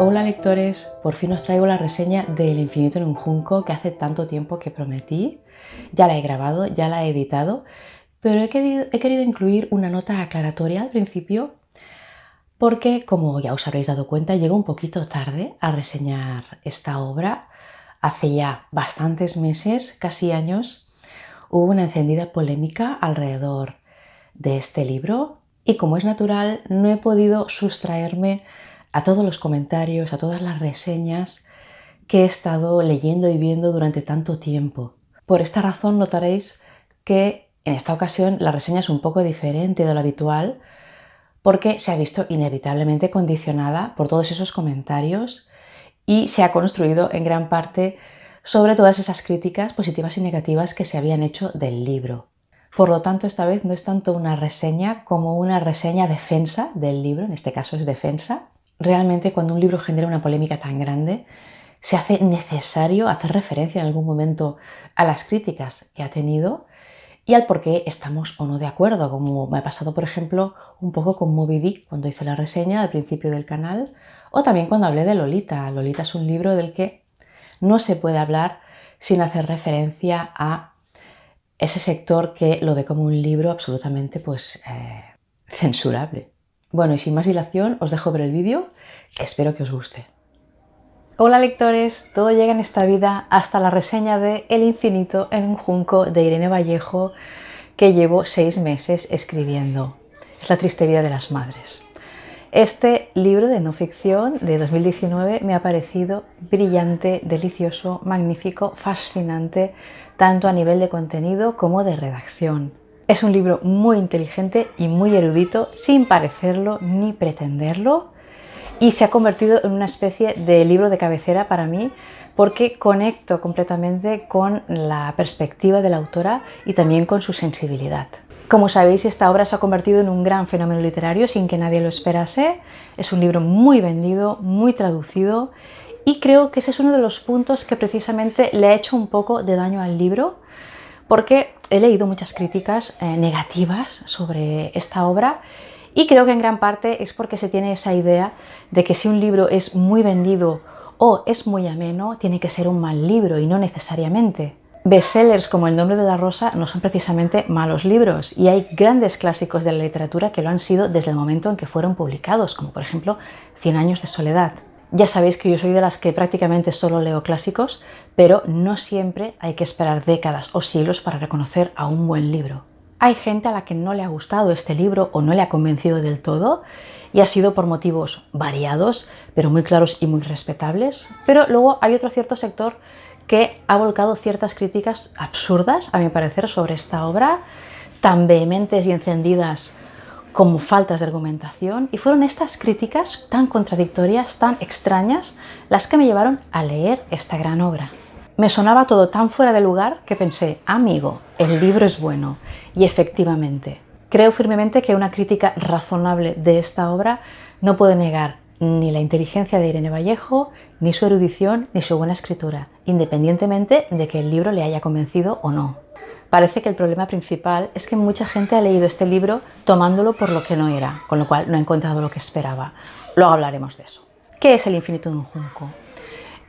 Hola lectores, por fin os traigo la reseña de El infinito en un junco que hace tanto tiempo que prometí. Ya la he grabado, ya la he editado, pero he querido incluir una nota aclaratoria al principio porque, como ya os habréis dado cuenta, llego un poquito tarde a reseñar esta obra. Hace ya bastantes meses, casi años, hubo una encendida polémica alrededor de este libro y, como es natural, no he podido sustraerme a todos los comentarios, a todas las reseñas que he estado leyendo y viendo durante tanto tiempo. Por esta razón notaréis que en esta ocasión la reseña es un poco diferente de lo habitual porque se ha visto inevitablemente condicionada por todos esos comentarios y se ha construido en gran parte sobre todas esas críticas positivas y negativas que se habían hecho del libro. Por lo tanto, esta vez no es tanto una reseña como una reseña defensa del libro, en este caso es defensa. Realmente, cuando un libro genera una polémica tan grande, se hace necesario hacer referencia en algún momento a las críticas que ha tenido y al por qué estamos o no de acuerdo, como me ha pasado, por ejemplo, un poco con Moby Dick cuando hice la reseña al principio del canal, o también cuando hablé de Lolita. Lolita es un libro del que no se puede hablar sin hacer referencia a ese sector que lo ve como un libro absolutamente censurable. Bueno, y sin más dilación os dejo ver el vídeo, espero que os guste. Hola lectores, todo llega en esta vida hasta la reseña de El infinito en un junco de Irene Vallejo, que llevo 6 meses escribiendo. Es la triste vida de las madres. Este libro de no ficción de 2019 me ha parecido brillante, delicioso, magnífico, fascinante, tanto a nivel de contenido como de redacción. Es un libro muy inteligente y muy erudito, sin parecerlo ni pretenderlo, y se ha convertido en una especie de libro de cabecera para mí porque conecto completamente con la perspectiva de la autora y también con su sensibilidad. Como sabéis, esta obra se ha convertido en un gran fenómeno literario sin que nadie lo esperase. Es un libro muy vendido, muy traducido, y creo que ese es uno de los puntos que precisamente le ha hecho un poco de daño al libro, porque he leído muchas críticas negativas sobre esta obra y creo que en gran parte es porque se tiene esa idea de que si un libro es muy vendido o es muy ameno, tiene que ser un mal libro, y no necesariamente. Bestsellers como El nombre de la rosa no son precisamente malos libros, y hay grandes clásicos de la literatura que lo han sido desde el momento en que fueron publicados, como por ejemplo Cien años de soledad. Ya sabéis que yo soy de las que prácticamente solo leo clásicos, pero no siempre hay que esperar décadas o siglos para reconocer a un buen libro. Hay gente a la que no le ha gustado este libro o no le ha convencido del todo, y ha sido por motivos variados, pero muy claros y muy respetables. Pero luego hay otro cierto sector que ha volcado ciertas críticas absurdas, a mi parecer, sobre esta obra, tan vehementes y encendidas como faltas de argumentación, y fueron estas críticas tan contradictorias, tan extrañas, las que me llevaron a leer esta gran obra. Me sonaba todo tan fuera de lugar que pensé, amigo, el libro es bueno, y efectivamente. Creo firmemente que una crítica razonable de esta obra no puede negar ni la inteligencia de Irene Vallejo, ni su erudición, ni su buena escritura, independientemente de que el libro le haya convencido o no. Parece que el problema principal es que mucha gente ha leído este libro tomándolo por lo que no era, con lo cual no ha encontrado lo que esperaba. Luego hablaremos de eso. ¿Qué es El infinito en un junco?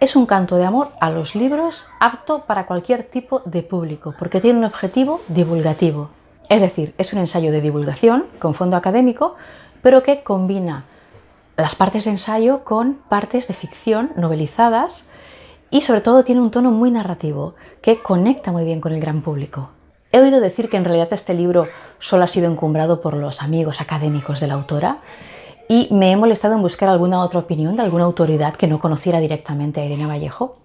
Es un canto de amor a los libros apto para cualquier tipo de público, porque tiene un objetivo divulgativo. Es decir, es un ensayo de divulgación con fondo académico, pero que combina las partes de ensayo con partes de ficción novelizadas, y sobre todo tiene un tono muy narrativo que conecta muy bien con el gran público. He oído decir que en realidad este libro solo ha sido encumbrado por los amigos académicos de la autora, y me he molestado en buscar alguna otra opinión de alguna autoridad que no conociera directamente a Irene Vallejo,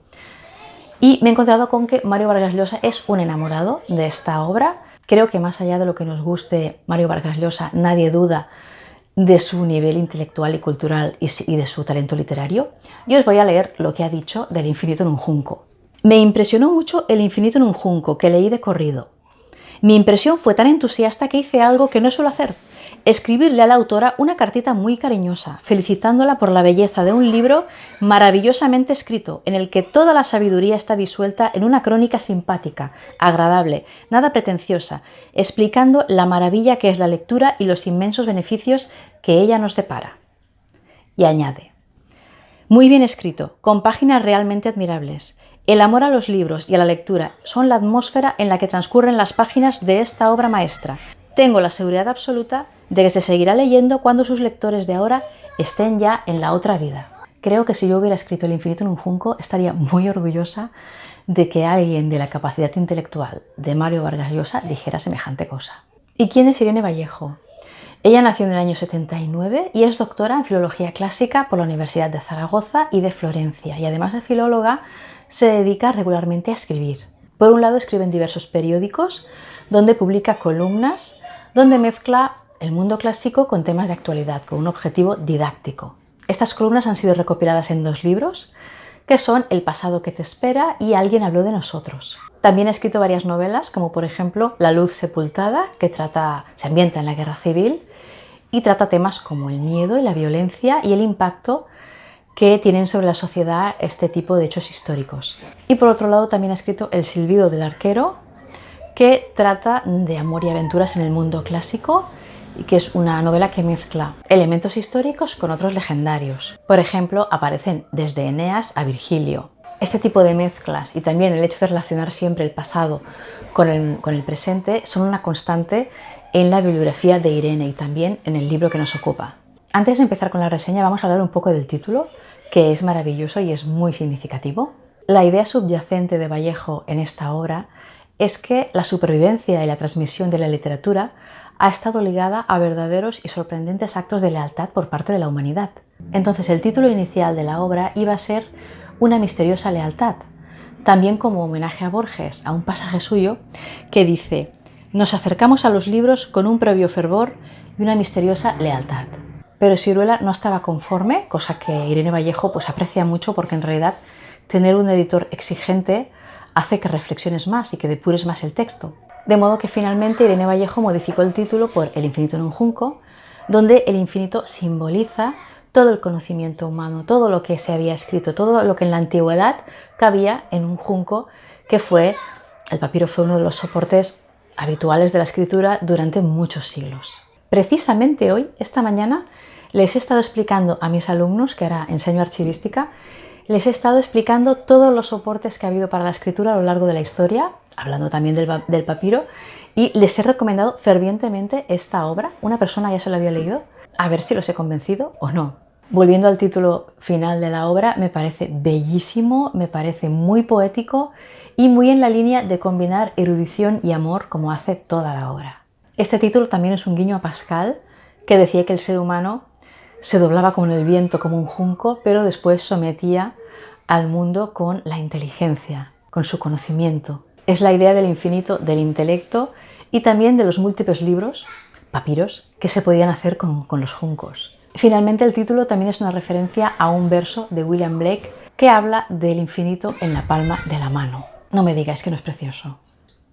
y me he encontrado con que Mario Vargas Llosa es un enamorado de esta obra. Creo que más allá de lo que nos guste Mario Vargas Llosa, nadie duda de su nivel intelectual y cultural y de su talento literario. Yo os voy a leer lo que ha dicho del infinito en un junco. Me impresionó mucho El infinito en un junco, que leí de corrido. Mi impresión fue tan entusiasta que hice algo que no suelo hacer: escribirle a la autora una cartita muy cariñosa, felicitándola por la belleza de un libro maravillosamente escrito, en el que toda la sabiduría está disuelta en una crónica simpática, agradable, nada pretenciosa, explicando la maravilla que es la lectura y los inmensos beneficios que ella nos depara. Y añade: Muy bien escrito, con páginas realmente admirables. El amor a los libros y a la lectura son la atmósfera en la que transcurren las páginas de esta obra maestra. Tengo la seguridad absoluta de que se seguirá leyendo cuando sus lectores de ahora estén ya en la otra vida. Creo que si yo hubiera escrito El infinito en un junco, estaría muy orgullosa de que alguien de la capacidad intelectual de Mario Vargas Llosa dijera semejante cosa. ¿Y quién es Irene Vallejo? Ella nació en el año 79 y es doctora en Filología Clásica por la Universidad de Zaragoza y de Florencia, y además de filóloga se dedica regularmente a escribir. Por un lado escribe en diversos periódicos donde publica columnas donde mezcla el mundo clásico con temas de actualidad con un objetivo didáctico. Estas columnas han sido recopiladas en 2 libros que son El pasado que te espera y Alguien habló de nosotros. También ha escrito varias novelas, como por ejemplo La luz sepultada, que se ambienta en la Guerra Civil y trata temas como el miedo y la violencia y el impacto que tienen sobre la sociedad este tipo de hechos históricos. Y por otro lado también ha escrito El silbido del arquero, que trata de amor y aventuras en el mundo clásico y que es una novela que mezcla elementos históricos con otros legendarios. Por ejemplo, aparecen desde Eneas a Virgilio. Este tipo de mezclas y también el hecho de relacionar siempre el pasado con el presente son una constante en la bibliografía de Irene y también en el libro que nos ocupa. Antes de empezar con la reseña vamos a hablar un poco del título, que es maravilloso y es muy significativo. La idea subyacente de Vallejo en esta obra es que la supervivencia y la transmisión de la literatura ha estado ligada a verdaderos y sorprendentes actos de lealtad por parte de la humanidad. Entonces el título inicial de la obra iba a ser Una misteriosa lealtad, también como homenaje a Borges, a un pasaje suyo que dice: nos acercamos a los libros con un previo fervor y una misteriosa lealtad. Pero Siruela no estaba conforme, cosa que Irene Vallejo pues aprecia mucho, porque en realidad tener un editor exigente hace que reflexiones más y que depures más el texto. De modo que finalmente Irene Vallejo modificó el título por El infinito en un junco, donde el infinito simboliza todo el conocimiento humano, todo lo que se había escrito, todo lo que en la antigüedad cabía en un junco, que el papiro fue uno de los soportes habituales de la escritura durante muchos siglos. Precisamente hoy, esta mañana, les he estado explicando a mis alumnos, que ahora enseño archivística, les he estado explicando todos los soportes que ha habido para la escritura a lo largo de la historia, hablando también del papiro, y les he recomendado fervientemente esta obra. Una persona ya se la había leído, a ver si los he convencido o no. Volviendo al título final de la obra, me parece bellísimo, me parece muy poético y muy en la línea de combinar erudición y amor como hace toda la obra. Este título también es un guiño a Pascal, que decía que el ser humano se doblaba con el viento como un junco, pero después sometía al mundo con la inteligencia, con su conocimiento. Es la idea del infinito del intelecto y también de los múltiples libros, papiros, que se podían hacer con los juncos. Finalmente, el título también es una referencia a un verso de William Blake que habla del infinito en la palma de la mano. No me digáis que no es precioso.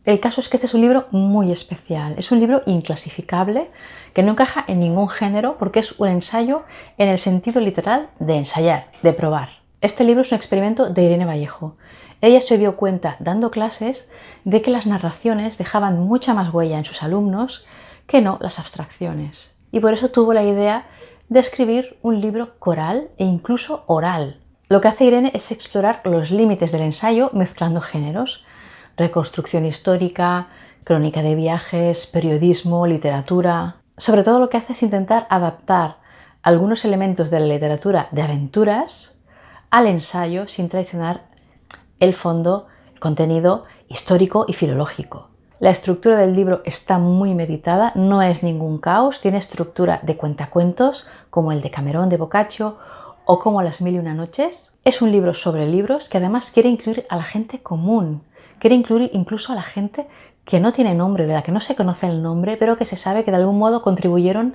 El caso es que este es un libro muy especial, es un libro inclasificable que no encaja en ningún género porque es un ensayo en el sentido literal de ensayar, de probar. Este libro es un experimento de Irene Vallejo. Ella se dio cuenta, dando clases, de que las narraciones dejaban mucha más huella en sus alumnos que no las abstracciones. Y por eso tuvo la idea de escribir un libro coral e incluso oral. Lo que hace Irene es explorar los límites del ensayo mezclando géneros: reconstrucción histórica, crónica de viajes, periodismo, literatura. Sobre todo lo que hace es intentar adaptar algunos elementos de la literatura de aventuras al ensayo sin traicionar el fondo, el contenido histórico y filológico. La estructura del libro está muy meditada, no es ningún caos, tiene estructura de cuentacuentos como el de Camerón de Boccaccio o como Las mil y una noches. Es un libro sobre libros que además quiere incluir a la gente común, quiere incluir incluso a la gente que no tiene nombre, de la que no se conoce el nombre, pero que se sabe que de algún modo contribuyeron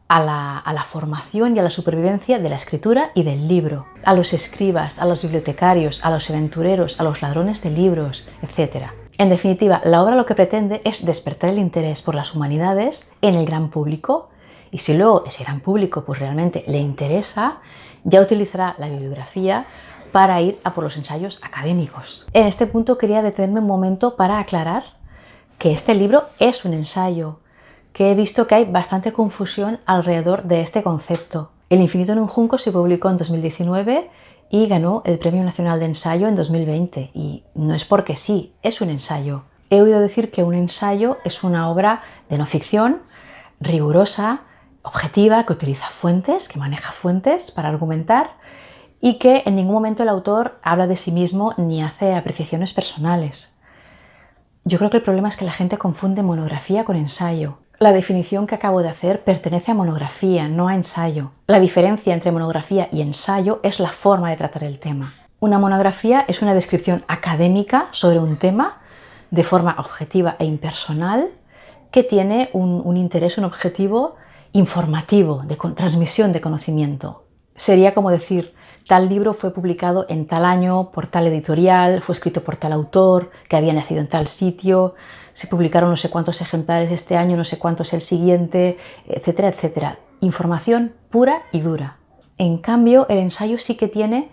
a la formación y a la supervivencia de la escritura y del libro. A los escribas, a los bibliotecarios, a los aventureros, a los ladrones de libros, etc. En definitiva, la obra lo que pretende es despertar el interés por las humanidades en el gran público, y si luego ese gran público pues realmente le interesa, ya utilizará la bibliografía para ir a por los ensayos académicos. En este punto quería detenerme un momento para aclarar que este libro es un ensayo, que he visto que hay bastante confusión alrededor de este concepto. El infinito en un junco se publicó en 2019 y ganó el Premio Nacional de Ensayo en 2020. Y no es porque sí, es un ensayo. He oído decir que un ensayo es una obra de no ficción, rigurosa, objetiva, que utiliza fuentes, que maneja fuentes para argumentar y que en ningún momento el autor habla de sí mismo ni hace apreciaciones personales. Yo creo que el problema es que la gente confunde monografía con ensayo. La definición que acabo de hacer pertenece a monografía, no a ensayo. La diferencia entre monografía y ensayo es la forma de tratar el tema. Una monografía es una descripción académica sobre un tema de forma objetiva e impersonal que tiene un interés, un objetivo informativo, de transmisión de conocimiento. Sería como decir, tal libro fue publicado en tal año, por tal editorial, fue escrito por tal autor, que había nacido en tal sitio, se publicaron no sé cuántos ejemplares este año, no sé cuántos el siguiente, etcétera, etcétera. Información pura y dura. En cambio, el ensayo sí que tiene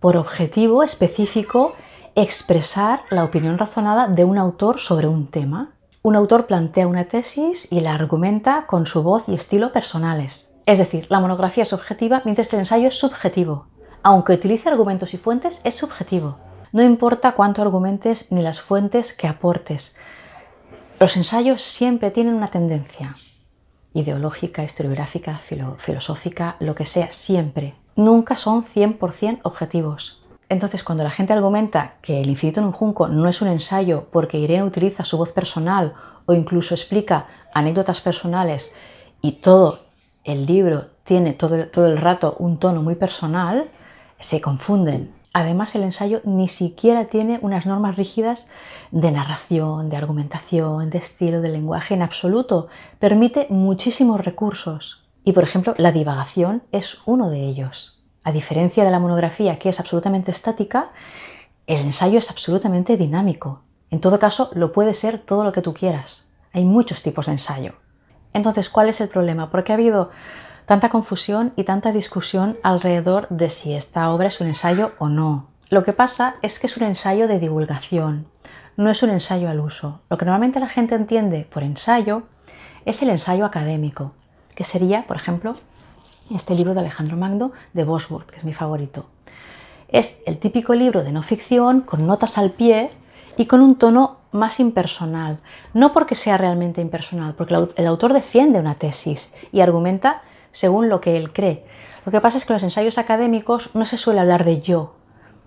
por objetivo específico expresar la opinión razonada de un autor sobre un tema. Un autor plantea una tesis y la argumenta con su voz y estilo personales. Es decir, la monografía es objetiva mientras que el ensayo es subjetivo. Aunque utilice argumentos y fuentes, es subjetivo. No importa cuánto argumentes ni las fuentes que aportes. Los ensayos siempre tienen una tendencia ideológica, historiográfica, filosófica, lo que sea, siempre. Nunca son 100% objetivos. Entonces, cuando la gente argumenta que El infinito en un junco no es un ensayo porque Irene utiliza su voz personal o incluso explica anécdotas personales y todo el libro tiene todo el rato un tono muy personal, se confunden. Además, el ensayo ni siquiera tiene unas normas rígidas de narración, de argumentación, de estilo, de lenguaje en absoluto. Permite muchísimos recursos. Y, por ejemplo, la divagación es uno de ellos. A diferencia de la monografía, que es absolutamente estática, el ensayo es absolutamente dinámico. En todo caso, lo puede ser todo lo que tú quieras. Hay muchos tipos de ensayo. Entonces, ¿cuál es el problema? Porque ha habido tanta confusión y tanta discusión alrededor de si esta obra es un ensayo o no. Lo que pasa es que es un ensayo de divulgación, no es un ensayo al uso. Lo que normalmente la gente entiende por ensayo es el ensayo académico, que sería, por ejemplo, este libro de Alejandro Magno de Bosworth, que es mi favorito. Es el típico libro de no ficción con notas al pie y con un tono más impersonal. No porque sea realmente impersonal, porque el autor defiende una tesis y argumenta según lo que él cree. Lo que pasa es que en los ensayos académicos no se suele hablar de yo,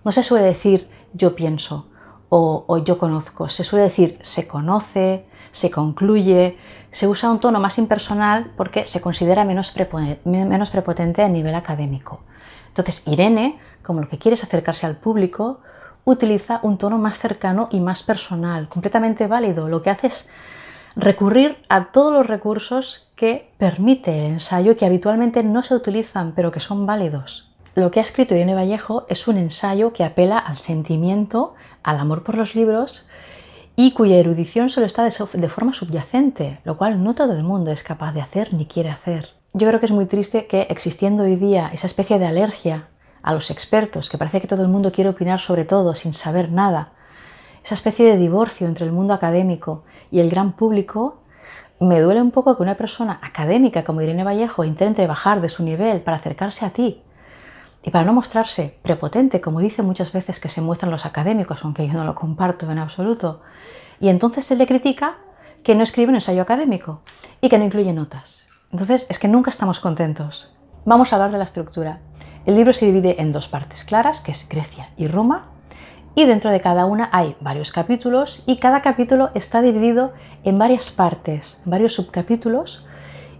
no se suele decir yo pienso o yo conozco, se suele decir se conoce, se concluye, se usa un tono más impersonal porque se considera menos prepotente a nivel académico. Entonces Irene, como lo que quiere es acercarse al público, utiliza un tono más cercano y más personal, completamente válido. Lo que hace es recurrir a todos los recursos que permite el ensayo, que habitualmente no se utilizan, pero que son válidos. Lo que ha escrito Irene Vallejo es un ensayo que apela al sentimiento, al amor por los libros y cuya erudición solo está de forma subyacente, lo cual no todo el mundo es capaz de hacer ni quiere hacer. Yo creo que es muy triste que, existiendo hoy día esa especie de alergia a los expertos, que parece que todo el mundo quiere opinar sobre todo sin saber nada, esa especie de divorcio entre el mundo académico y el gran público, me duele un poco que una persona académica como Irene Vallejo intente bajar de su nivel para acercarse a ti y para no mostrarse prepotente, como dicen muchas veces que se muestran los académicos, aunque yo no lo comparto en absoluto. Y entonces se le critica que no escribe un ensayo académico y que no incluye notas. Entonces es que nunca estamos contentos. Vamos a hablar de la estructura. El libro se divide en dos partes claras, que es Grecia y Roma, y dentro de cada una hay varios capítulos y cada capítulo está dividido en varias partes, varios subcapítulos,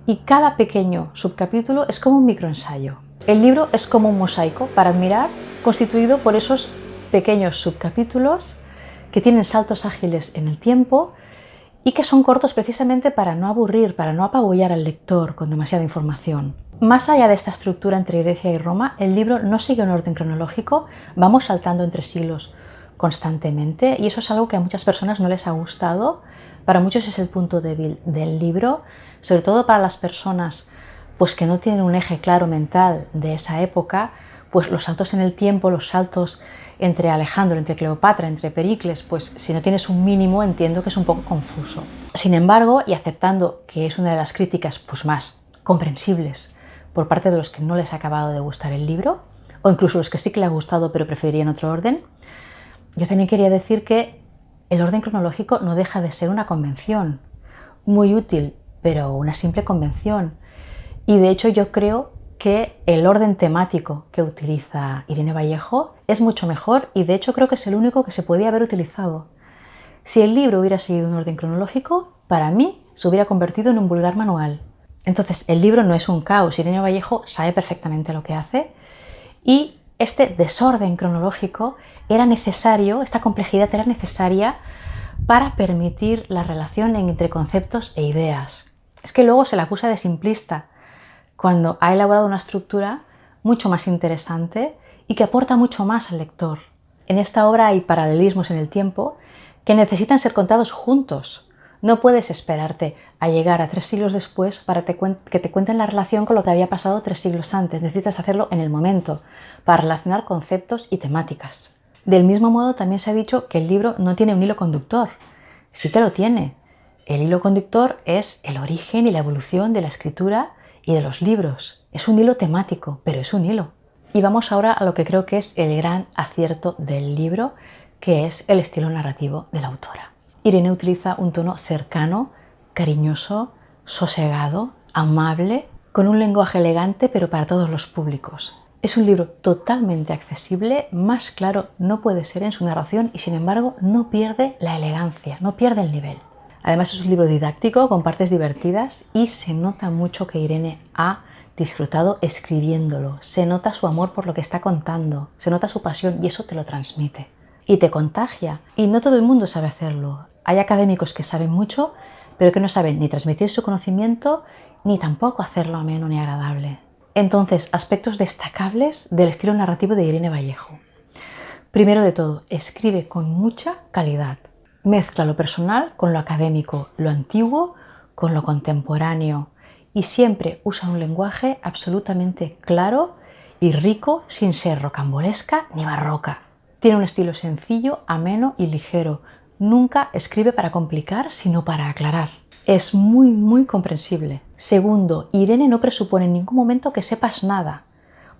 y cada pequeño subcapítulo es como un microensayo. El libro es como un mosaico para admirar, constituido por esos pequeños subcapítulos que tienen saltos ágiles en el tiempo y que son cortos precisamente para no aburrir, para no apabullar al lector con demasiada información. Más allá de esta estructura entre Grecia y Roma, el libro no sigue un orden cronológico, vamos saltando entre siglos constantemente y eso es algo que a muchas personas no les ha gustado. Para muchos es el punto débil del libro, sobre todo para las personas pues, que no tienen un eje claro mental de esa época, pues los saltos en el tiempo, los saltos entre Alejandro, entre Cleopatra, entre Pericles, pues si no tienes un mínimo entiendo que es un poco confuso. Sin embargo, y aceptando que es una de las críticas pues, más comprensibles por parte de los que no les ha acabado de gustar el libro, o incluso los que sí que les ha gustado pero preferirían otro orden. Yo también quería decir que el orden cronológico no deja de ser una convención, muy útil, pero una simple convención. Y de hecho yo creo que el orden temático que utiliza Irene Vallejo es mucho mejor y de hecho creo que es el único que se podía haber utilizado. Si el libro hubiera seguido un orden cronológico, para mí se hubiera convertido en un vulgar manual. Entonces, el libro no es un caos. Irene Vallejo sabe perfectamente lo que hace y este desorden cronológico era necesario, esta complejidad era necesaria para permitir la relación entre conceptos e ideas. Es que luego se le acusa de simplista, cuando ha elaborado una estructura mucho más interesante y que aporta mucho más al lector. En esta obra hay paralelismos en el tiempo que necesitan ser contados juntos. No puedes esperarte a llegar a 3 siglos después para que te cuenten la relación con lo que había pasado 3 siglos antes. Necesitas hacerlo en el momento, para relacionar conceptos y temáticas. Del mismo modo, también se ha dicho que el libro no tiene un hilo conductor. Sí que lo tiene. El hilo conductor es el origen y la evolución de la escritura y de los libros. Es un hilo temático, pero es un hilo. Y vamos ahora a lo que creo que es el gran acierto del libro, que es el estilo narrativo de la autora. Irene utiliza un tono cercano, cariñoso, sosegado, amable, con un lenguaje elegante pero para todos los públicos. Es un libro totalmente accesible, más claro no puede ser en su narración y sin embargo no pierde la elegancia, no pierde el nivel. Además es un libro didáctico con partes divertidas y se nota mucho que Irene ha disfrutado escribiéndolo, se nota su amor por lo que está contando, se nota su pasión y eso te lo transmite. Y te contagia. Y no todo el mundo sabe hacerlo. Hay académicos que saben mucho, pero que no saben ni transmitir su conocimiento, ni tampoco hacerlo ameno ni agradable. Entonces, aspectos destacables del estilo narrativo de Irene Vallejo. Primero de todo, escribe con mucha calidad. Mezcla lo personal con lo académico, lo antiguo con lo contemporáneo y siempre usa un lenguaje absolutamente claro y rico sin ser rocambolesca ni barroca. Tiene un estilo sencillo, ameno y ligero. Nunca escribe para complicar, sino para aclarar. Es muy comprensible. Segundo, Irene no presupone en ningún momento que sepas nada,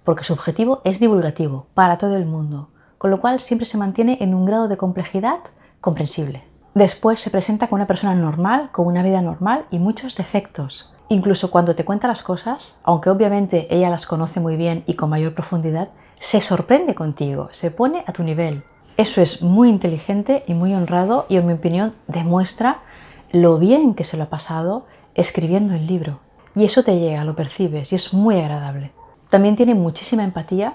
porque su objetivo es divulgativo, para todo el mundo, con lo cual siempre se mantiene en un grado de complejidad comprensible. Después se presenta como una persona normal, con una vida normal y muchos defectos. Incluso cuando te cuenta las cosas, aunque obviamente ella las conoce muy bien y con mayor profundidad, se sorprende contigo, se pone a tu nivel. Eso es muy inteligente y muy honrado y en mi opinión demuestra lo bien que se lo ha pasado escribiendo el libro. Y eso te llega, lo percibes y es muy agradable. También tiene muchísima empatía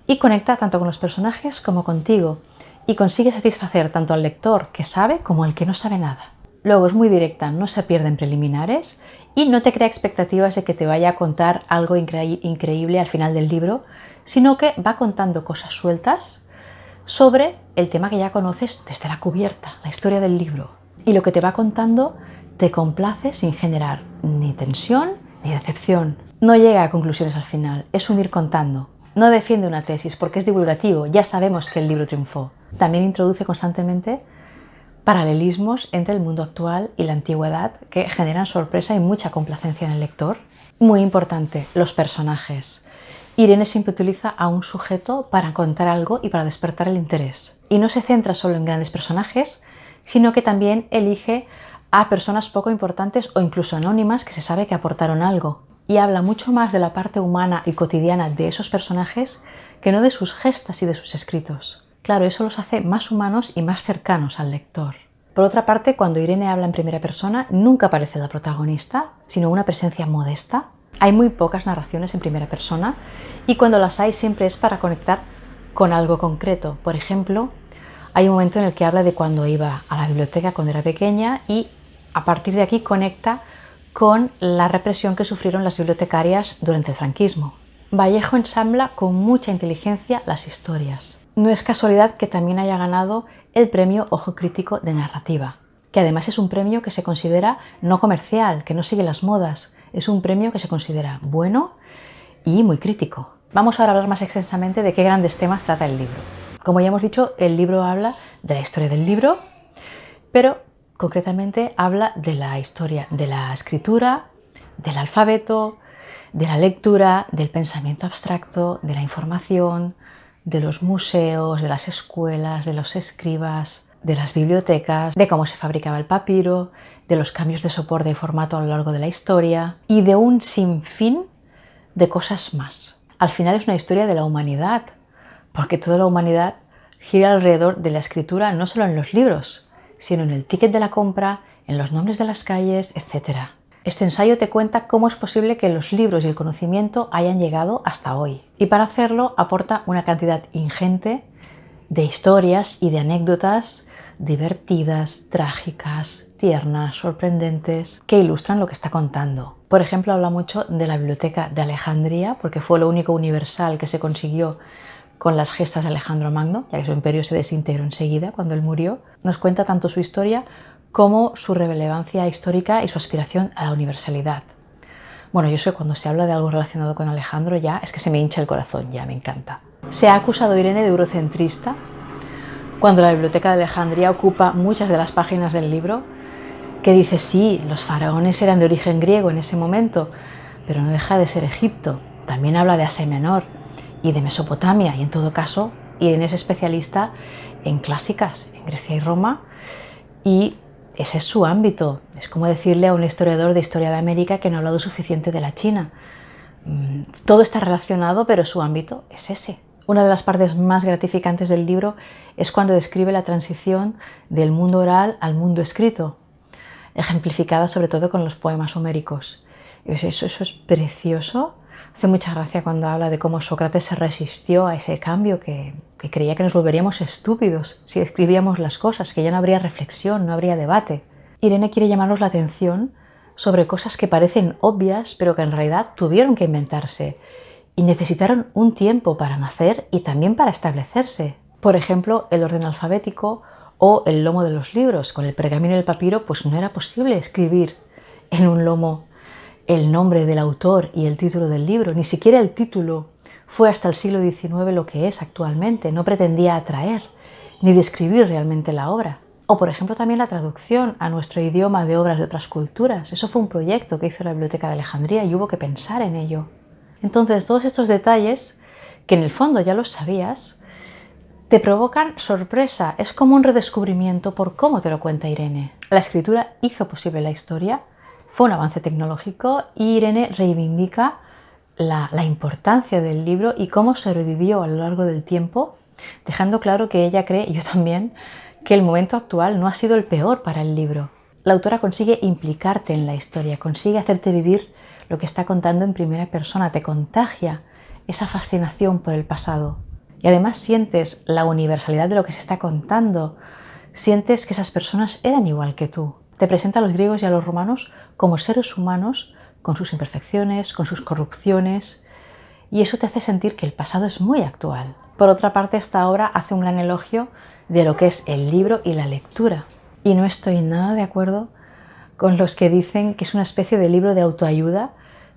y conecta tanto con los personajes como contigo y consigue satisfacer tanto al lector que sabe como al que no sabe nada. Luego es muy directa, no se pierde en preliminares y no te crea expectativas de que te vaya a contar algo increíble al final del libro, sino que va contando cosas sueltas sobre el tema que ya conoces desde la cubierta, la historia del libro. Y lo que te va contando te complace sin generar ni tensión ni decepción. No llega a conclusiones al final, es un ir contando. No defiende una tesis porque es divulgativo, ya sabemos que el libro triunfó. También introduce constantemente paralelismos entre el mundo actual y la antigüedad que generan sorpresa y mucha complacencia en el lector. Muy importante, los personajes. Irene siempre utiliza a un sujeto para contar algo y para despertar el interés. Y no se centra solo en grandes personajes, sino que también elige a personas poco importantes o incluso anónimas que se sabe que aportaron algo. Y habla mucho más de la parte humana y cotidiana de esos personajes que no de sus gestas y de sus escritos. Claro, eso los hace más humanos y más cercanos al lector. Por otra parte, cuando Irene habla en primera persona, nunca aparece la protagonista, sino una presencia modesta. Hay muy pocas narraciones en primera persona y cuando las hay siempre es para conectar con algo concreto. Por ejemplo, hay un momento en el que habla de cuando iba a la biblioteca cuando era pequeña y a partir de aquí conecta con la represión que sufrieron las bibliotecarias durante el franquismo. Vallejo ensambla con mucha inteligencia las historias. No es casualidad que también haya ganado el premio Ojo Crítico de Narrativa, que además es un premio que se considera no comercial, que no sigue las modas. Es un premio que se considera bueno y muy crítico. Vamos ahora a hablar más extensamente de qué grandes temas trata el libro. Como ya hemos dicho, el libro habla de la historia del libro, pero concretamente habla de la historia de la escritura, del alfabeto, de la lectura, del pensamiento abstracto, de la información, de los museos, de las escuelas, de los escribas, de las bibliotecas, de cómo se fabricaba el papiro, de los cambios de soporte y formato a lo largo de la historia y de un sinfín de cosas más. Al final es una historia de la humanidad, porque toda la humanidad gira alrededor de la escritura no solo en los libros, sino en el ticket de la compra, en los nombres de las calles, etc. Este ensayo te cuenta cómo es posible que los libros y el conocimiento hayan llegado hasta hoy. Y para hacerlo aporta una cantidad ingente de historias y de anécdotas divertidas, trágicas, tiernas, sorprendentes, que ilustran lo que está contando. Por ejemplo, habla mucho de la biblioteca de Alejandría, porque fue lo único universal que se consiguió con las gestas de Alejandro Magno, ya que su imperio se desintegró enseguida cuando él murió. Nos cuenta tanto su historia como su relevancia histórica y su aspiración a la universalidad. Bueno, yo sé que cuando se habla de algo relacionado con Alejandro ya es que se me hincha el corazón, ya me encanta. Se ha acusado a Irene de eurocentrista cuando la biblioteca de Alejandría ocupa muchas de las páginas del libro, que dice sí, los faraones eran de origen griego en ese momento, pero no deja de ser Egipto. También habla de Asia Menor y de Mesopotamia, y en todo caso Irene es especialista en clásicas, en Grecia y Roma, y ese es su ámbito. Es como decirle a un historiador de historia de América que no ha hablado suficiente de la China. Todo está relacionado, pero su ámbito es ese. Una de las partes más gratificantes del libro es cuando describe la transición del mundo oral al mundo escrito, ejemplificada sobre todo con los poemas homéricos. Eso es precioso. Hace mucha gracia cuando habla de cómo Sócrates se resistió a ese cambio, que creía que nos volveríamos estúpidos si escribíamos las cosas, que ya no habría reflexión, no habría debate. Irene quiere llamarnos la atención sobre cosas que parecen obvias, pero que en realidad tuvieron que inventarse y necesitaron un tiempo para nacer y también para establecerse. Por ejemplo, el orden alfabético o el lomo de los libros. Con el pergamino y el papiro pues no era posible escribir en un lomo el nombre del autor y el título del libro. Ni siquiera el título fue hasta el siglo XIX lo que es actualmente. No pretendía atraer ni describir realmente la obra. O por ejemplo también la traducción a nuestro idioma de obras de otras culturas. Eso fue un proyecto que hizo la Biblioteca de Alejandría y hubo que pensar en ello. Entonces todos estos detalles, que en el fondo ya los sabías, te provocan sorpresa. Es como un redescubrimiento por cómo te lo cuenta Irene. La escritura hizo posible la historia, fue un avance tecnológico, y Irene reivindica la importancia del libro y cómo sobrevivió a lo largo del tiempo, dejando claro que ella cree, y yo también, que el momento actual no ha sido el peor para el libro. La autora consigue implicarte en la historia, consigue hacerte vivir lo que está contando en primera persona, te contagia esa fascinación por el pasado. Y además sientes la universalidad de lo que se está contando, sientes que esas personas eran igual que tú. Te presenta a los griegos y a los romanos como seres humanos, con sus imperfecciones, con sus corrupciones, y eso te hace sentir que el pasado es muy actual. Por otra parte, esta obra hace un gran elogio de lo que es el libro y la lectura. Y no estoy nada de acuerdo con los que dicen que es una especie de libro de autoayuda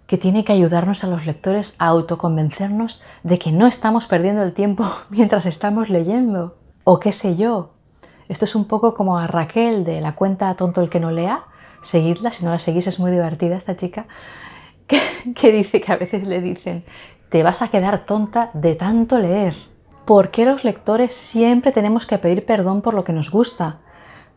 que tiene que ayudarnos a los lectores a autoconvencernos de que no estamos perdiendo el tiempo mientras estamos leyendo. O qué sé yo. Esto es un poco como a Raquel de la cuenta Tonto el que no lea. Seguidla, si no la seguís es muy divertida esta chica, que dice que a veces le dicen: te vas a quedar tonta de tanto leer. ¿Por qué los lectores siempre tenemos que pedir perdón por lo que nos gusta?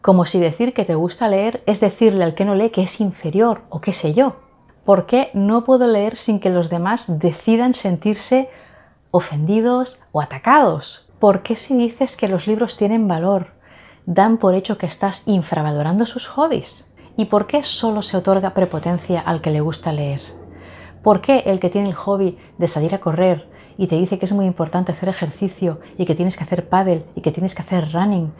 Como si decir que te gusta leer es decirle al que no lee que es inferior, o qué sé yo. ¿Por qué no puedo leer sin que los demás decidan sentirse ofendidos o atacados? ¿Por qué si dices que los libros tienen valor, dan por hecho que estás infravalorando sus hobbies? ¿Y por qué solo se otorga prepotencia al que le gusta leer? ¿Por qué el que tiene el hobby de salir a correr y te dice que es muy importante hacer ejercicio y que tienes que hacer pádel y que tienes que hacer running,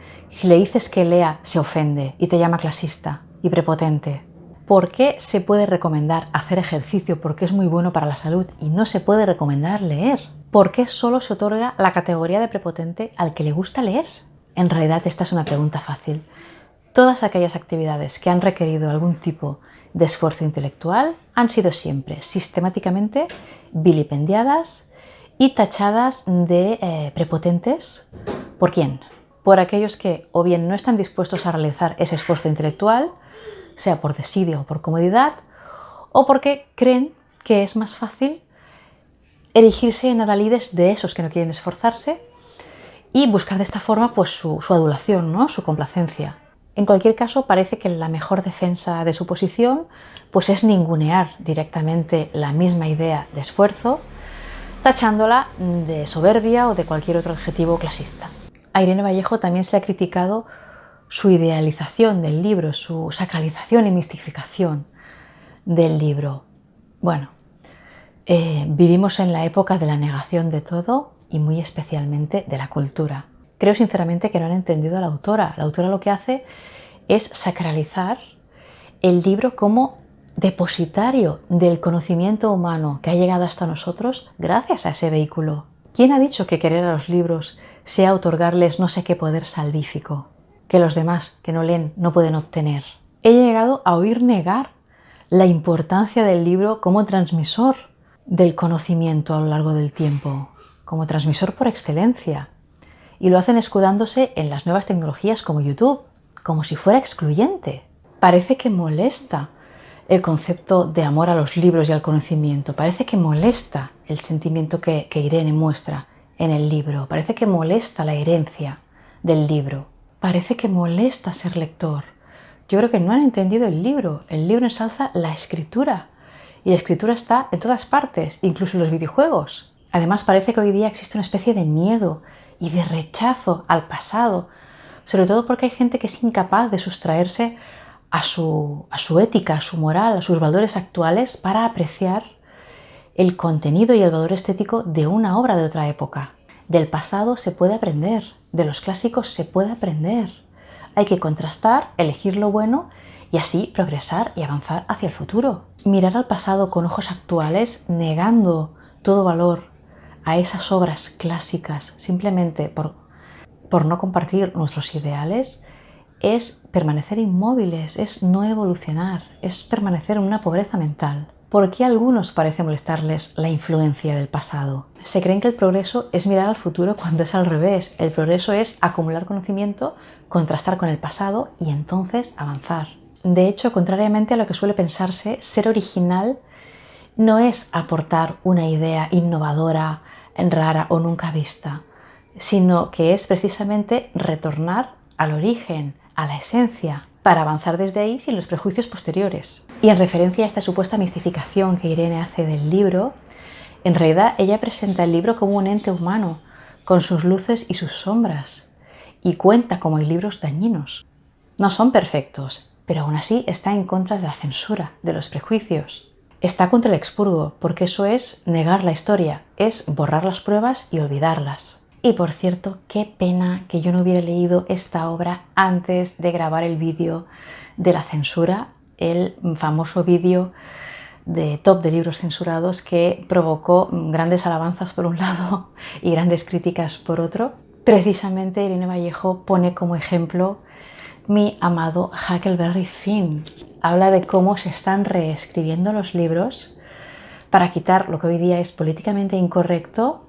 y le dices que lea, se ofende y te llama clasista y prepotente? ¿Por qué se puede recomendar hacer ejercicio porque es muy bueno para la salud y no se puede recomendar leer? ¿Por qué solo se otorga la categoría de prepotente al que le gusta leer? En realidad esta es una pregunta fácil. Todas aquellas actividades que han requerido algún tipo de esfuerzo intelectual han sido siempre sistemáticamente vilipendiadas y tachadas de prepotentes. ¿Por quién? Por aquellos que o bien no están dispuestos a realizar ese esfuerzo intelectual, sea por desidia o por comodidad, o porque creen que es más fácil erigirse en adalides de esos que no quieren esforzarse y buscar de esta forma pues su adulación, ¿no? Su complacencia. En cualquier caso, parece que la mejor defensa de su posición pues es ningunear directamente la misma idea de esfuerzo, tachándola de soberbia o de cualquier otro adjetivo clasista. A Irene Vallejo también se le ha criticado su idealización del libro, su sacralización y mistificación del libro. Bueno, vivimos en la época de la negación de todo y muy especialmente de la cultura. Creo sinceramente que no han entendido a la autora. La autora lo que hace es sacralizar el libro como depositario del conocimiento humano que ha llegado hasta nosotros gracias a ese vehículo. ¿Quién ha dicho que querer a los libros sea otorgarles no sé qué poder salvífico que los demás que no leen no pueden obtener? He llegado a oír negar la importancia del libro como transmisor del conocimiento a lo largo del tiempo, como transmisor por excelencia. Y lo hacen escudándose en las nuevas tecnologías como YouTube, como si fuera excluyente. Parece que molesta el concepto de amor a los libros y al conocimiento. Parece que molesta el sentimiento que Irene muestra en el libro. Parece que molesta la herencia del libro. Parece que molesta ser lector. Yo creo que no han entendido el libro. El libro ensalza la escritura. Y la escritura está en todas partes, incluso en los videojuegos. Además, parece que hoy día existe una especie de miedo y de rechazo al pasado, sobre todo porque hay gente que es incapaz de sustraerse a su ética, a su moral, a sus valores actuales para apreciar el contenido y el valor estético de una obra de otra época. Del pasado se puede aprender, de los clásicos se puede aprender. Hay que contrastar, elegir lo bueno y así progresar y avanzar hacia el futuro. Mirar al pasado con ojos actuales, negando todo valor a esas obras clásicas simplemente por no compartir nuestros ideales, es permanecer inmóviles, es no evolucionar, es permanecer en una pobreza mental. ¿Por qué a algunos parece molestarles la influencia del pasado? Se creen que el progreso es mirar al futuro cuando es al revés. El progreso es acumular conocimiento, contrastar con el pasado y entonces avanzar. De hecho, contrariamente a lo que suele pensarse, ser original no es aportar una idea innovadora, rara o nunca vista, sino que es precisamente retornar al origen, a la esencia, para avanzar desde ahí sin los prejuicios posteriores. Y en referencia a esta supuesta mistificación que Irene hace del libro, en realidad ella presenta el libro como un ente humano, con sus luces y sus sombras, y cuenta como hay libros dañinos. No son perfectos, pero aún así está en contra de la censura, de los prejuicios. Está contra el expurgo, porque eso es negar la historia, es borrar las pruebas y olvidarlas. Y por cierto, qué pena que yo no hubiera leído esta obra antes de grabar el vídeo de la censura, el famoso vídeo de top de libros censurados que provocó grandes alabanzas por un lado y grandes críticas por otro. Precisamente Irene Vallejo pone como ejemplo mi amado Huckleberry Finn. Habla de cómo se están reescribiendo los libros para quitar lo que hoy día es políticamente incorrecto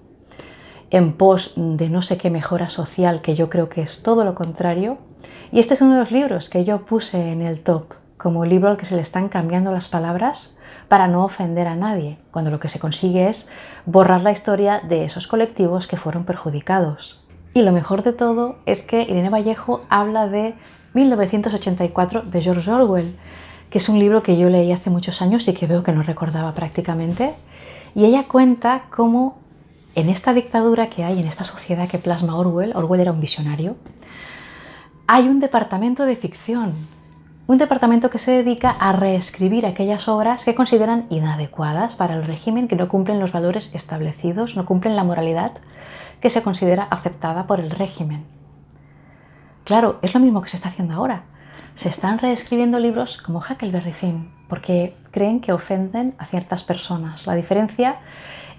en pos de no sé qué mejora social, que yo creo que es todo lo contrario. Y este es uno de los libros que yo puse en el top como libro al que se le están cambiando las palabras para no ofender a nadie, cuando lo que se consigue es borrar la historia de esos colectivos que fueron perjudicados. Y lo mejor de todo es que Irene Vallejo habla de 1984 de George Orwell, que es un libro que yo leí hace muchos años y que veo que no recordaba prácticamente. Y ella cuenta cómo en esta dictadura que hay, en esta sociedad que plasma Orwell, Orwell era un visionario, hay un departamento de ficción, un departamento que se dedica a reescribir aquellas obras que consideran inadecuadas para el régimen, que no cumplen los valores establecidos, no cumplen la moralidad que se considera aceptada por el régimen. Claro, es lo mismo que se está haciendo ahora. Se están reescribiendo libros como Huckleberry Finn, porque creen que ofenden a ciertas personas. La diferencia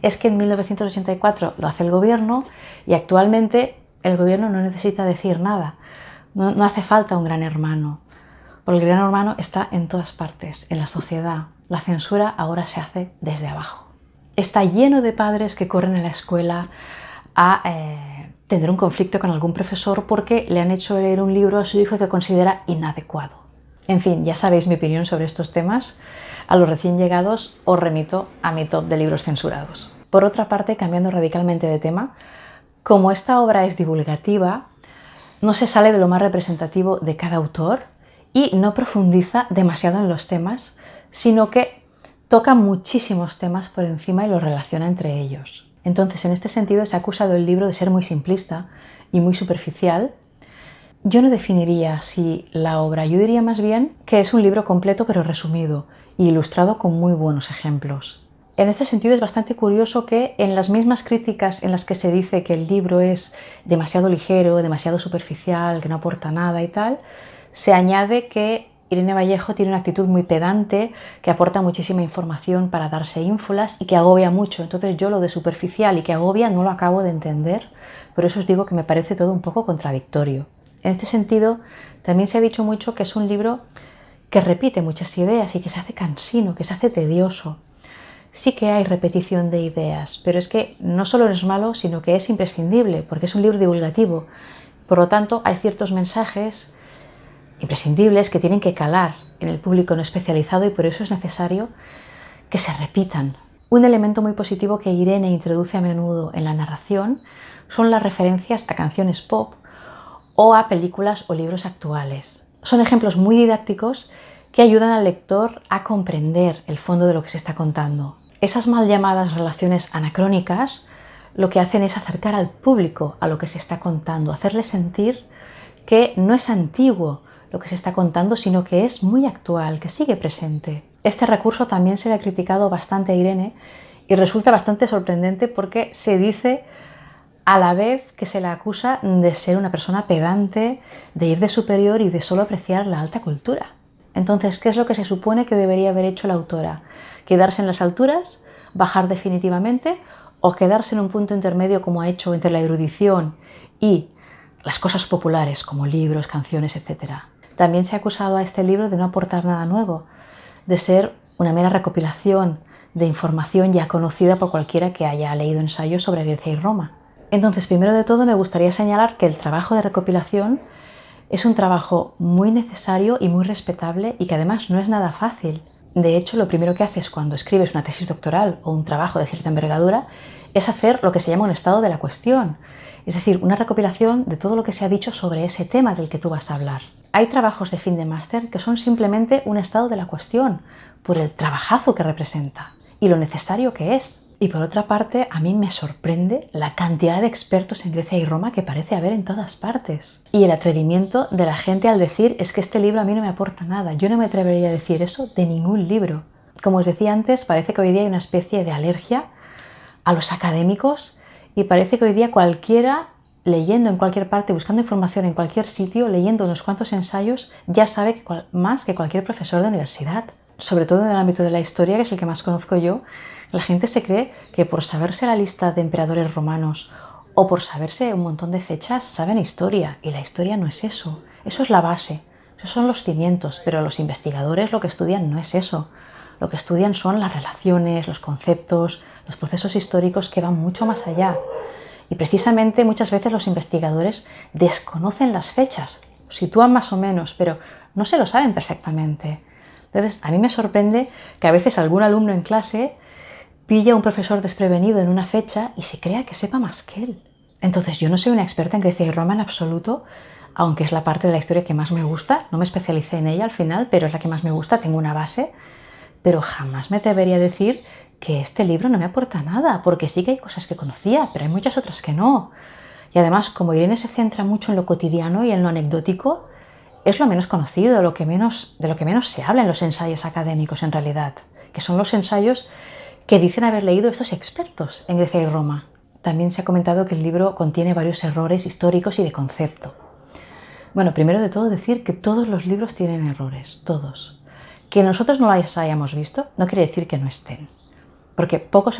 es que en 1984 lo hace el gobierno y actualmente el gobierno no necesita decir nada. No hace falta un gran hermano, porque el gran hermano está en todas partes, en la sociedad. La censura ahora se hace desde abajo. Está lleno de padres que corren a la escuela a tener un conflicto con algún profesor porque le han hecho leer un libro a su hijo que considera inadecuado. En fin, ya sabéis mi opinión sobre estos temas. a los recién llegados os remito a mi top de libros censurados. Por otra parte, cambiando radicalmente de tema, como esta obra es divulgativa, no se sale de lo más representativo de cada autor y no profundiza demasiado en los temas, sino que toca muchísimos temas por encima y los relaciona entre ellos. Entonces, en este sentido, se ha acusado el libro de ser muy simplista y muy superficial. Yo no definiría así la obra, yo diría más bien que es un libro completo pero resumido e ilustrado con muy buenos ejemplos. En este sentido es bastante curioso que en las mismas críticas en las que se dice que el libro es demasiado ligero, demasiado superficial, que no aporta nada y tal, se añade que Irene Vallejo tiene una actitud muy pedante, que aporta muchísima información para darse ínfulas y que agobia mucho. Entonces yo lo de superficial y que agobia no lo acabo de entender, por eso os digo que me parece todo un poco contradictorio. En este sentido, también se ha dicho mucho que es un libro que repite muchas ideas y que se hace cansino, que se hace tedioso. Sí que hay repetición de ideas, pero es que no solo es malo, sino que es imprescindible, porque es un libro divulgativo. Por lo tanto, hay ciertos mensajes imprescindibles que tienen que calar en el público no especializado y por eso es necesario que se repitan. Un elemento muy positivo que Irene introduce a menudo en la narración son las referencias a canciones pop o a películas o libros actuales. Son ejemplos muy didácticos que ayudan al lector a comprender el fondo de lo que se está contando. Esas mal llamadas relaciones anacrónicas lo que hacen es acercar al público a lo que se está contando, hacerle sentir que no es antiguo lo que se está contando, sino que es muy actual, que sigue presente. Este recurso también se le ha criticado bastante a Irene y resulta bastante sorprendente porque se dice a la vez que se la acusa de ser una persona pedante, de ir de superior y de solo apreciar la alta cultura. Entonces, ¿qué es lo que se supone que debería haber hecho la autora? ¿Quedarse en las alturas? ¿Bajar definitivamente? ¿O quedarse en un punto intermedio como ha hecho entre la erudición y las cosas populares como libros, canciones, etc.? También se ha acusado a este libro de no aportar nada nuevo, de ser una mera recopilación de información ya conocida por cualquiera que haya leído ensayos sobre Grecia y Roma. Entonces, primero de todo, me gustaría señalar que el trabajo de recopilación es un trabajo muy necesario y muy respetable y que además no es nada fácil. De hecho, lo primero que haces cuando escribes una tesis doctoral o un trabajo de cierta envergadura es hacer lo que se llama un estado de la cuestión, es decir, una recopilación de todo lo que se ha dicho sobre ese tema del que tú vas a hablar. Hay trabajos de fin de máster que son simplemente un estado de la cuestión, por el trabajazo que representa y lo necesario que es. Y por otra parte, a mí me sorprende la cantidad de expertos en Grecia y Roma que parece haber en todas partes. Y el atrevimiento de la gente al decir es que este libro a mí no me aporta nada. Yo no me atrevería a decir eso de ningún libro. Como os decía antes, parece que hoy día hay una especie de alergia a los académicos y parece que hoy día cualquiera, leyendo en cualquier parte, buscando información en cualquier sitio, leyendo unos cuantos ensayos, ya sabe más que cualquier profesor de universidad. Sobre todo en el ámbito de la historia, que es el que más conozco yo, la gente se cree que por saberse la lista de emperadores romanos o por saberse un montón de fechas saben historia, y la historia no es eso. Eso es la base, esos son los cimientos, pero los investigadores lo que estudian no es eso. Lo que estudian son las relaciones, los conceptos, los procesos históricos que van mucho más allá. Y precisamente muchas veces los investigadores desconocen las fechas, sitúan más o menos, pero no se lo saben perfectamente. Entonces, a mí me sorprende que a veces algún alumno en clase pilla a un profesor desprevenido en una fecha y se crea que sepa más que él. Entonces, yo no soy una experta en Grecia y Roma en absoluto, aunque es la parte de la historia que más me gusta. No me especialicé en ella al final, pero es la que más me gusta, tengo una base. Pero jamás me atrevería a decir que este libro no me aporta nada, porque sí que hay cosas que conocía, pero hay muchas otras que no. Y además, como Irene se centra mucho en lo cotidiano y en lo anecdótico, es lo menos conocido, de lo que menos se habla en los ensayos académicos en realidad, que son los ensayos que dicen haber leído estos expertos en Grecia y Roma. También se ha comentado que el libro contiene varios errores históricos y de concepto. Bueno, primero de todo decir que todos los libros tienen errores, todos. Que nosotros no los hayamos visto no quiere decir que no estén. Porque pocos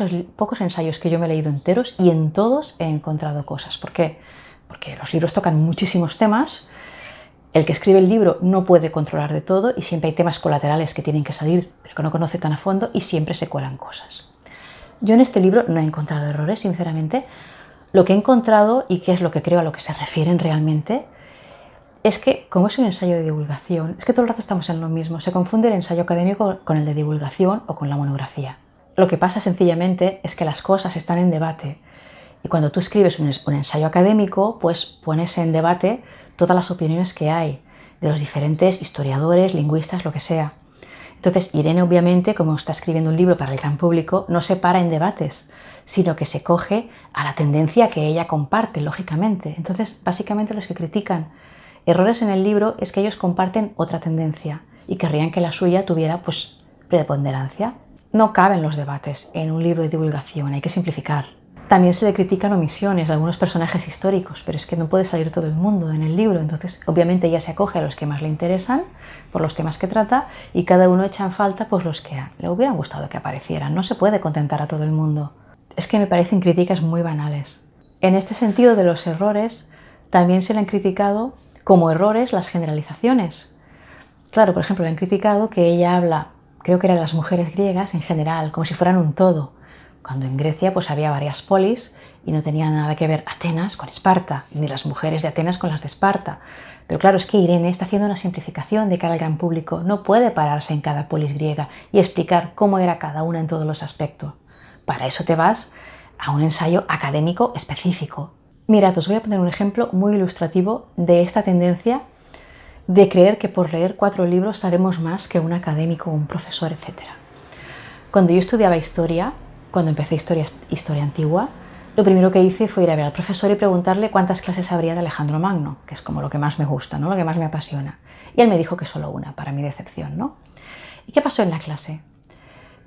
ensayos que yo me he leído enteros y en todos he encontrado cosas. ¿Por qué? Porque los libros tocan muchísimos temas. El que escribe el libro no puede controlar de todo y siempre hay temas colaterales que tienen que salir, pero que no conoce tan a fondo y siempre se cuelan cosas. Yo en este libro no he encontrado errores, sinceramente. Lo que he encontrado, y que es lo que creo a lo que se refieren realmente, es que, como es un ensayo de divulgación, es que todo el rato estamos en lo mismo. Se confunde el ensayo académico con el de divulgación o con la monografía. Lo que pasa sencillamente es que las cosas están en debate. Y cuando tú escribes un ensayo académico, pues pones en debate todas las opiniones que hay de los diferentes historiadores, lingüistas, lo que sea. Entonces, Irene, obviamente, como está escribiendo un libro para el gran público, no se para en debates, sino que se coge a la tendencia que ella comparte, lógicamente. Entonces, básicamente los que critican errores en el libro es que ellos comparten otra tendencia y querrían que la suya tuviera, pues, preponderancia. No caben los debates en un libro de divulgación, hay que simplificar. También se le critican omisiones de algunos personajes históricos, pero es que no puede salir todo el mundo en el libro, entonces obviamente ella se acoge a los que más le interesan por los temas que trata y cada uno echa en falta pues los que le hubieran gustado que aparecieran. No se puede contentar a todo el mundo. Es que me parecen críticas muy banales. En este sentido de los errores, también se le han criticado como errores las generalizaciones. Claro, por ejemplo, le han criticado que ella habla, creo que eran las mujeres griegas en general, como si fueran un todo, cuando en Grecia pues había varias polis y no tenía nada que ver Atenas con Esparta, ni las mujeres de Atenas con las de Esparta. Pero claro, es que Irene está haciendo una simplificación de cara al gran público, no puede pararse en cada polis griega y explicar cómo era cada una en todos los aspectos. Para eso te vas a un ensayo académico específico. Mirad, os voy a poner un ejemplo muy ilustrativo de esta tendencia de creer que por leer 4 libros sabemos más que un académico, un profesor, etc. Cuando yo estudiaba historia, cuando empecé historia antigua, lo primero que hice fue ir a ver al profesor y preguntarle cuántas clases habría de Alejandro Magno, que es como lo que más me gusta, ¿no? Lo que más me apasiona. Y él me dijo que solo una, para mi decepción, ¿no? ¿Y qué pasó en la clase?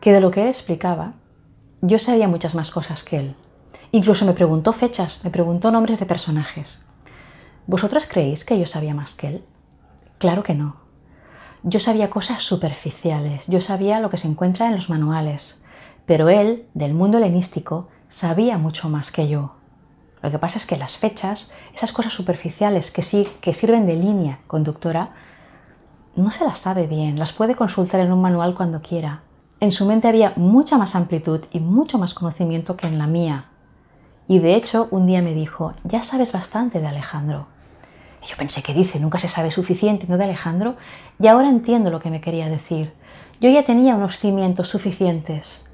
Que de lo que él explicaba, yo sabía muchas más cosas que él. Incluso me preguntó fechas, me preguntó nombres de personajes. ¿Vosotros creéis que yo sabía más que él? Claro que no. Yo sabía cosas superficiales, yo sabía lo que se encuentra en los manuales, pero él, del mundo helenístico, sabía mucho más que yo. Lo que pasa es que las fechas, esas cosas superficiales que sirven de línea conductora, no se las sabe bien, las puede consultar en un manual cuando quiera. En su mente había mucha más amplitud y mucho más conocimiento que en la mía. Y de hecho, un día me dijo, ya sabes bastante de Alejandro. Y yo pensé, ¿qué dice? Nunca se sabe suficiente, ¿no?, de Alejandro. Y ahora entiendo lo que me quería decir. Yo ya tenía unos cimientos suficientes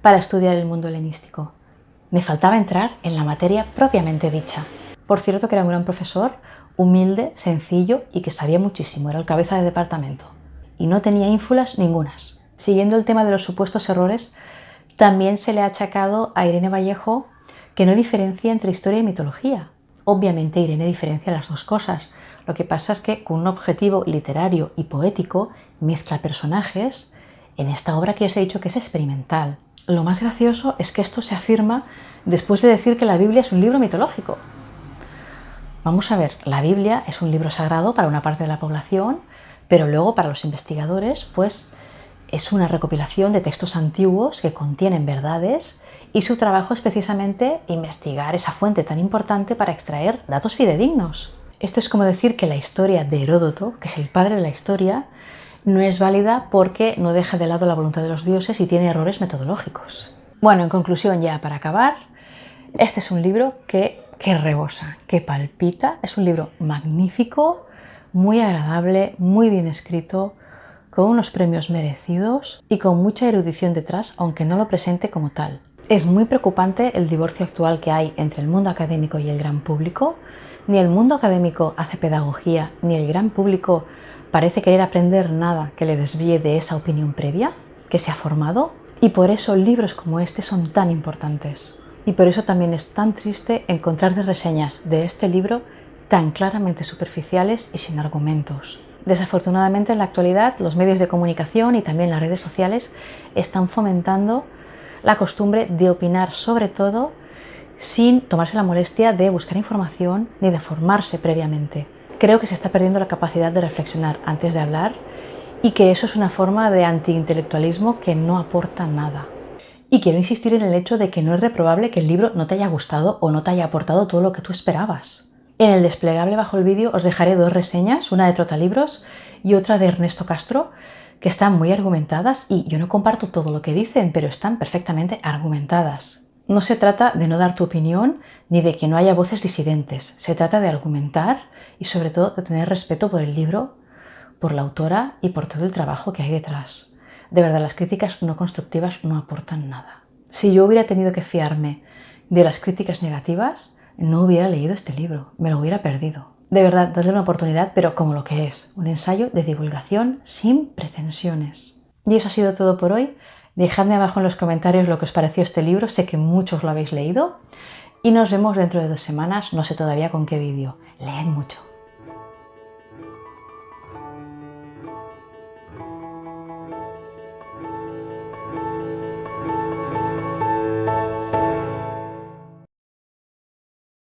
para estudiar el mundo helenístico. Me faltaba entrar en la materia propiamente dicha. Por cierto, que era un gran profesor, humilde, sencillo y que sabía muchísimo. Era el cabeza de departamento. Y no tenía ínfulas ningunas. Siguiendo el tema de los supuestos errores, también se le ha achacado a Irene Vallejo que no diferencia entre historia y mitología. Obviamente Irene diferencia las dos cosas. Lo que pasa es que con un objetivo literario y poético mezcla personajes en esta obra que os he dicho que es experimental. Lo más gracioso es que esto se afirma después de decir que la Biblia es un libro mitológico. Vamos a ver, la Biblia es un libro sagrado para una parte de la población, pero luego para los investigadores pues es una recopilación de textos antiguos que contienen verdades y su trabajo es precisamente investigar esa fuente tan importante para extraer datos fidedignos. Esto es como decir que la historia de Heródoto, que es el padre de la historia, no es válida porque no deja de lado la voluntad de los dioses y tiene errores metodológicos. Bueno, en conclusión, ya para acabar, este es un libro que rebosa, que palpita, es un libro magnífico, muy agradable, muy bien escrito, con unos premios merecidos y con mucha erudición detrás, aunque no lo presente como tal. Es muy preocupante el divorcio actual que hay entre el mundo académico y el gran público. Ni el mundo académico hace pedagogía, ni el gran público parece querer aprender nada que le desvíe de esa opinión previa que se ha formado. Y por eso libros como este son tan importantes. Y por eso también es tan triste encontrar reseñas de este libro tan claramente superficiales y sin argumentos. Desafortunadamente, en la actualidad, los medios de comunicación y también las redes sociales están fomentando la costumbre de opinar sobre todo sin tomarse la molestia de buscar información ni de formarse previamente. Creo que se está perdiendo la capacidad de reflexionar antes de hablar y que eso es una forma de antiintelectualismo que no aporta nada. Y quiero insistir en el hecho de que no es reprobable que el libro no te haya gustado o no te haya aportado todo lo que tú esperabas. En el desplegable bajo el vídeo os dejaré 2 reseñas, una de Trotalibros y otra de Ernesto Castro, que están muy argumentadas y yo no comparto todo lo que dicen, pero están perfectamente argumentadas. No se trata de no dar tu opinión ni de que no haya voces disidentes, se trata de argumentar y sobre todo de tener respeto por el libro, por la autora y por todo el trabajo que hay detrás. De verdad, las críticas no constructivas no aportan nada. Si yo hubiera tenido que fiarme de las críticas negativas, no hubiera leído este libro, me lo hubiera perdido. De verdad, dadle una oportunidad, pero como lo que es, un ensayo de divulgación sin pretensiones. Y eso ha sido todo por hoy. Dejadme abajo en los comentarios lo que os pareció este libro, sé que muchos lo habéis leído. Y nos vemos dentro de 2 semanas, no sé todavía con qué vídeo. Leed mucho.